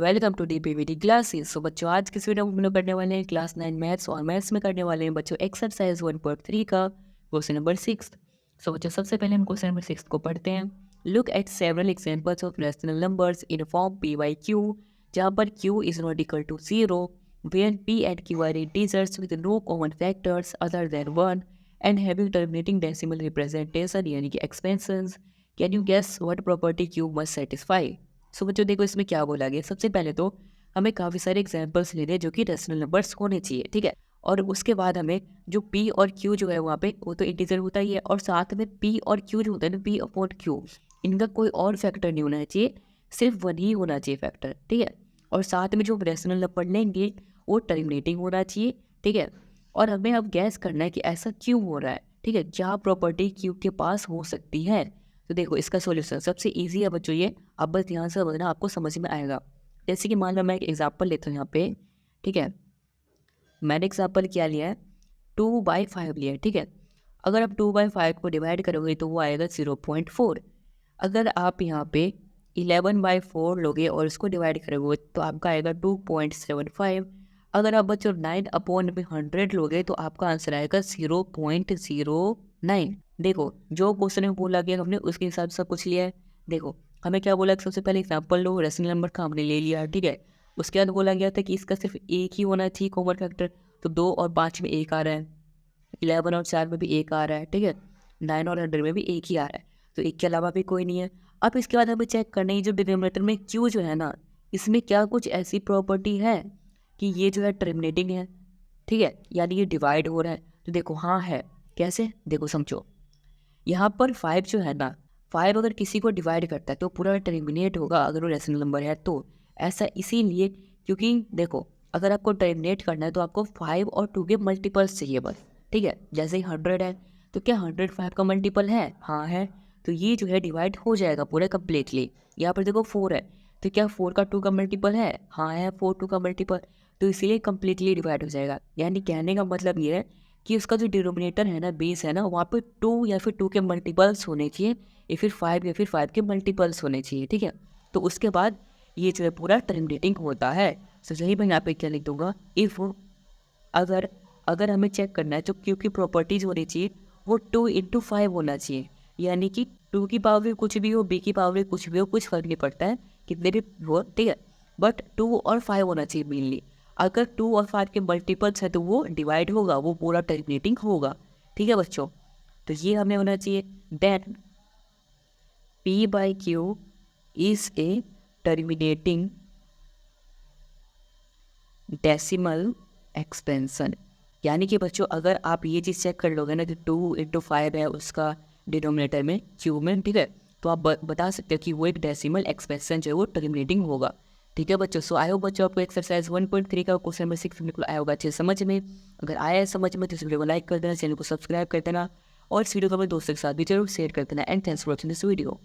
Welcome to DPVT classes. So बच्चों, आज की इस वीडियो में हम लोग करने वाले हैं क्लास 9 मैथ्स और मैथ्स में करने वाले हैं बच्चों एक्सरसाइज 1.3 का क्वेश्चन नंबर 6। सो बच्चों, सबसे पहले हम क्वेश्चन नंबर 6 को पढ़ते हैं। Look at several examples of rational numbers in form p by q, जहाँ पर q is not equal to 0, where p and q are integers with no common factors other than 1 and having terminating decimal representation यानी कि expansions. Can you guess what property q must satisfy? So बच्चों, देखो इसमें क्या बोला गया। सबसे पहले तो हमें काफ़ी सारे एग्जांपल्स लेने हैं जो कि रेशनल नंबर्स होने चाहिए, ठीक है। और उसके बाद हमें जो पी और क्यू जो है वहाँ पे वो तो इंटीजर होता ही है, और साथ में पी और क्यू जो होता है ना, पी अपॉन क्यू, इनका कोई और फैक्टर नहीं होना चाहिए, सिर्फ वन ही होना चाहिए फैक्टर, ठीक है। और साथ में जो रेशनल नंबर लेंगे वो टर्मिनेटिंग होना चाहिए, ठीक है। और हमें अब गैस करना है कि ऐसा क्यों हो रहा है, ठीक है, क्या प्रॉपर्टी क्यू के पास हो सकती है। तो देखो इसका सॉल्यूशन सबसे इजी है बच्चों, ये आप बस ध्यान से समझना, आपको समझ में आएगा। जैसे कि मान लो मैं एक एग्जांपल लेता हूँ यहाँ पे, ठीक है। मैंने एग्जांपल क्या लिया है, 2/5 लिया है, ठीक है। अगर आप 2/5 को डिवाइड करोगे तो वो आएगा 0.4। अगर आप यहाँ पे 11/4 लोगे और इसको डिवाइड करोगे तो आपका आएगा 2.75। अगर आप बच्चों 9/100 लोगे तो आपका आंसर आएगा 0.09। देखो जो क्वेश्चन में बोला गया हमने उसके हिसाब से सब कुछ लिया है। देखो हमें क्या बोला कि सबसे पहले एग्जाम्पल लो, रेशनल नंबर का हमने ले लिया, ठीक है। उसके बाद बोला गया था कि इसका सिर्फ एक ही होना चाहिए कॉमन फैक्टर, तो 2 और 5 में एक आ रहा है, 11 और 4 में भी एक आ रहा है, ठीक है। 9 और 100 में भी एक ही आ रहा है, तो एक के अलावा भी कोई नहीं है। अब इसके बाद हमें चेक करना है जो डिनोमिनेटर में क्यू जो है ना, इसमें क्या कुछ ऐसी प्रॉपर्टी है कि ये जो है टर्मिनेटिंग है, ठीक है, यानी ये डिवाइड हो रहा है। तो देखो हाँ है। कैसे? देखो समझो, यहाँ पर 5 जो है ना, 5 अगर किसी को डिवाइड करता है तो पूरा टर्मिनेट होगा अगर वो रेशनल नंबर है तो। ऐसा इसीलिए क्योंकि देखो अगर आपको टर्मिनेट करना है तो आपको 5 और 2 के मल्टीपल्स चाहिए बस, ठीक है। जैसे ही 100 है तो क्या 100 5 का मल्टीपल है? हाँ है। तो ये जो है डिवाइड हो जाएगा पूरा कम्प्लीटली। यहाँ पर देखो 4 है, तो क्या 4 का 2 का मल्टीपल है? हाँ है, 4 2 का मल्टीपल, तो इसीलिए कम्प्लीटली डिवाइड हो जाएगा। यानी कहने का मतलब ये है कि उसका जो डिनोमिनेटर है ना, बेस है ना, वहाँ पे 2 या फिर 2 के मल्टीपल्स होने चाहिए, या फिर 5 या फिर 5 के मल्टीपल्स होने चाहिए, ठीक है। तो उसके बाद ये जो है पूरा टर्मिनेटिंग होता है। सो यही मैं यहाँ पे क्या लिख दूंगा, इफ़ अगर अगर हमें चेक करना है तो क्यू की प्रॉपर्टीज होनी चाहिए वो 2 × 5 होना चाहिए, यानी कि 2 की पावर कुछ भी हो, बी की पावर कुछ भी हो, कुछ फर्क नहीं पड़ता है कितने भी हो, ठीक है। बट 2 और 5 होना चाहिए मेनली। अगर 2 और 5 के मल्टीपल्स है तो वो डिवाइड होगा, वो पूरा टर्मिनेटिंग होगा, ठीक है बच्चों। तो ये हमें होना चाहिए। Then P by Q is a terminating decimal expansion. यानी कि बच्चों अगर आप ये चीज़ चेक कर लोगे ना कि 2 × 5 है उसका डिनोमिनेटर में क्यू में, ठीक है, तो आप बता सकते हो कि वो एक डेसिमल एक्सपेंशन जो है वो टर्मिनेटिंग होगा, ठीक है बच्चों। सो आई होप बच्चों आपको एक्सरसाइज 1.3 का क्वेश्चन नंबर 6 बिल्कुल आया होगा अच्छे समझ में। अगर आया है समझ में तो इस वीडियो को लाइक कर देना, चैनल को सब्सक्राइब कर देना, और इस वीडियो को अपने दोस्तों के साथ भी जरूर शेयर कर देना। And thanks for watching this video.